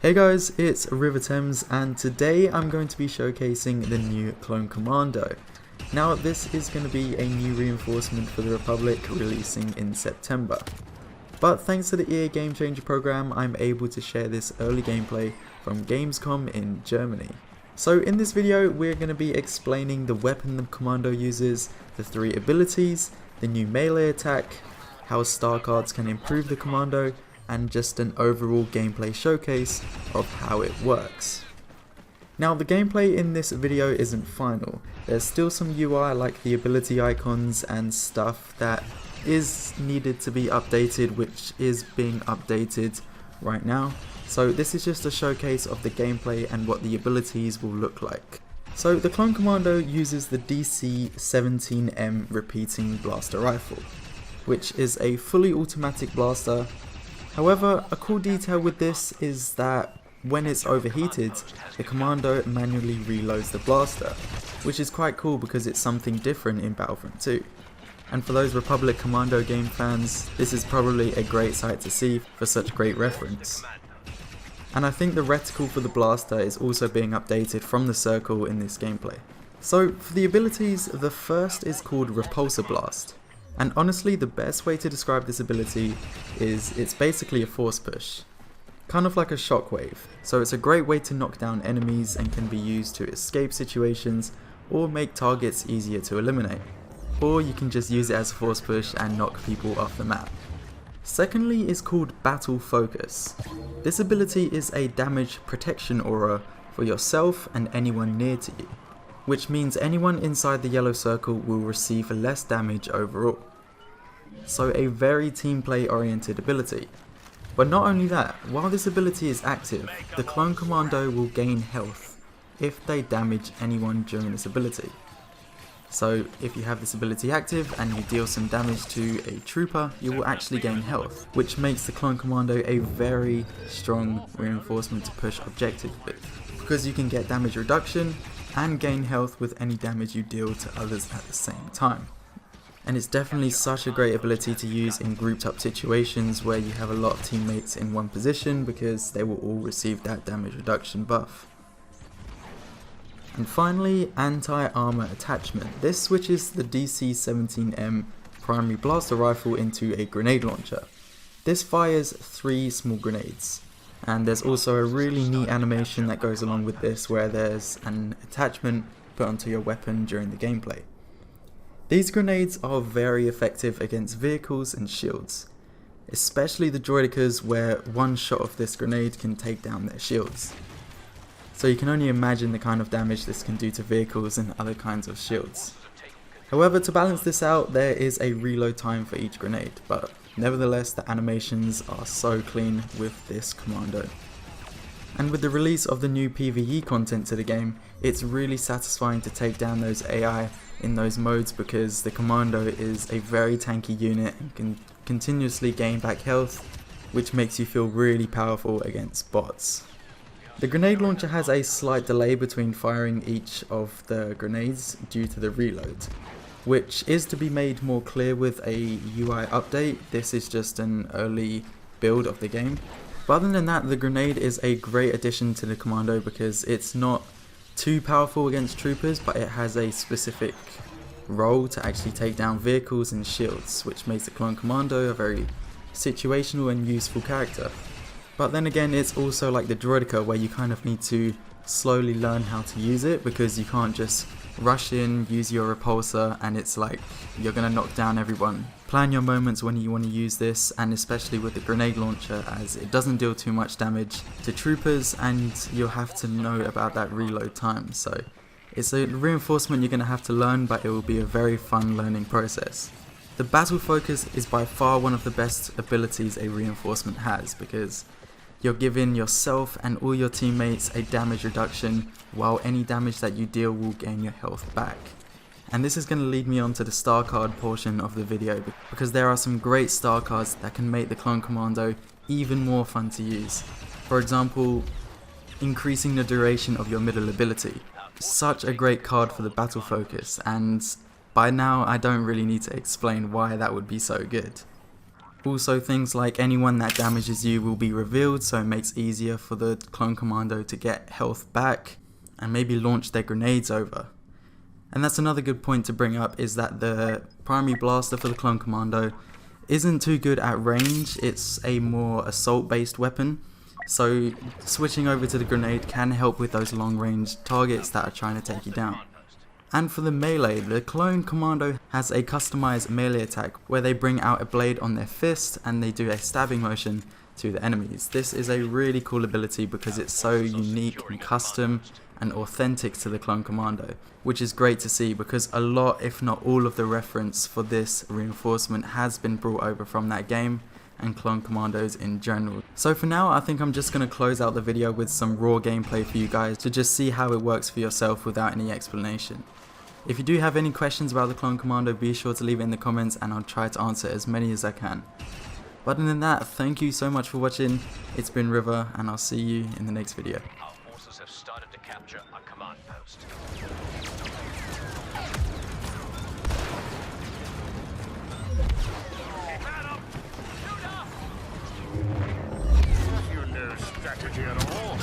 Hey guys, it's Riva and today I'm going to be showcasing the new Clone Commando. Now this is going to be a new reinforcement for the Republic releasing in September. But thanks to the EA Game Changer program, I'm able to share this early gameplay from Gamescom in Germany. So in this video we're going to be explaining the weapon the Commando uses, the 3 abilities, the new melee attack, how star cards can improve the Commando, and just an overall gameplay showcase of how it works. Now the gameplay in this video isn't final. There's still some UI like the ability icons and stuff that is needed to be updated, which is being updated right now. So this is just a showcase of the gameplay and what the abilities will look like. So the Clone Commando uses the DC-17M repeating blaster rifle, which is a fully automatic blaster. However, a cool detail with this is that when it's overheated, the Commando manually reloads the blaster, which is quite cool because it's something different in Battlefront 2. And for those Republic Commando game fans, this is probably a great sight to see for such great reference. And I think the reticle for the blaster is also being updated from the circle in this gameplay. So for the abilities, the first is called Repulsor Blast. And honestly, the best way to describe this ability is it's basically a force push. Kind of like a shockwave. So it's a great way to knock down enemies and can be used to escape situations or make targets easier to eliminate. Or you can just use it as a force push and knock people off the map. Secondly is called Battle Focus. This ability is a damage protection aura for yourself and anyone near to you, which means anyone inside the yellow circle will receive less damage overall. So a very team play oriented ability. But not only that, while this ability is active, the Clone Commando will gain health if they damage anyone during this ability. So if you have this ability active and you deal some damage to a trooper, you will actually gain health, which makes the Clone Commando a very strong reinforcement to push objectives with, because you can get damage reduction and gain health with any damage you deal to others at the same time. And it's definitely such a great ability to use in grouped up situations where you have a lot of teammates in one position, because they will all receive that damage reduction buff. And finally, anti-armor attachment. This switches the DC-17M primary blaster rifle into a grenade launcher. This fires 3 small grenades. And there's also a really neat animation that goes along with this where there's an attachment put onto your weapon during the gameplay. These grenades are very effective against vehicles and shields, especially the droidekas, where one shot of this grenade can take down their shields. So you can only imagine the kind of damage this can do to vehicles and other kinds of shields. However, to balance this out, there is a reload time for each grenade, but nevertheless the animations are so clean with this Commando. And with the release of the new PvE content to the game, it's really satisfying to take down those AI in those modes, because the Commando is a very tanky unit and can continuously gain back health, which makes you feel really powerful against bots. The grenade launcher has a slight delay between firing each of the grenades due to the reload, which is to be made more clear with a UI update. This is just an early build of the game. But other than that, the grenade is a great addition to the Commando because it's not too powerful against troopers, but it has a specific role to actually take down vehicles and shields, which makes the Clone Commando a very situational and useful character. But then again, it's also like the droideka, where you kind of need to slowly learn how to use it, because you can't just rush in, use your repulsor, and it's like you're gonna knock down everyone. Plan your moments when you want to use this, and especially with the grenade launcher, as it doesn't deal too much damage to troopers and you'll have to know about that reload time. So it's a reinforcement you're gonna have to learn, but it will be a very fun learning process. The Battle Focus is by far one of the best abilities a reinforcement has, because you're giving yourself and all your teammates a damage reduction, while any damage that you deal will gain your health back. And this is going to lead me on to the star card portion of the video, because there are some great star cards that can make the Clone Commando even more fun to use. For example, increasing the duration of your middle ability. Such a great card for the Battle Focus, and by now I don't really need to explain why that would be so good. Also, things like anyone that damages you will be revealed, so it makes it easier for the clone commando to get health back and maybe launch their grenades over. And that's another good point to bring up, is that the primary blaster for the clone commando isn't too good at range. It's a more assault based weapon, so switching over to the grenade can help with those long range targets that are trying to take you down. And for the melee, the clone commando has a customized melee attack where they bring out a blade on their fist and they do a stabbing motion to the enemies. This is a really cool ability because it's so unique and custom and authentic to the clone commando, which is great to see because a lot, if not all, of the reference for this reinforcement has been brought over from that game and clone commandos in general. So for now, I think I'm just going to close out the video with some raw gameplay for you guys to just see how it works for yourself without any explanation. If you do have any questions about the clone commando, be sure to leave it in the comments and I'll try to answer as many as I can. But other than that, thank you so much for watching. It's been Riva and I'll see you in the next video. Our forces have started to capture a command post. You know strategy at all.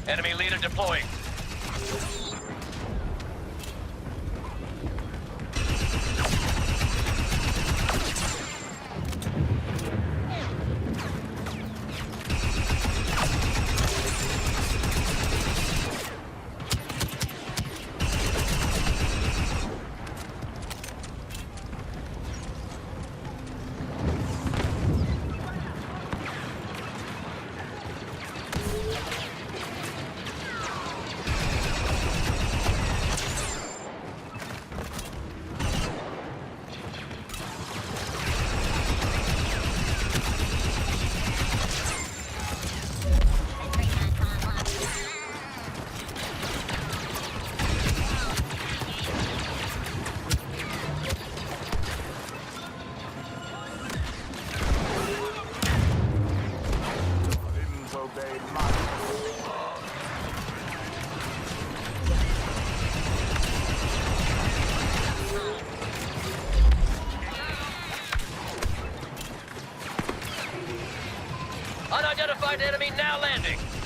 Enemy leader deploying. Unidentified enemy now landing.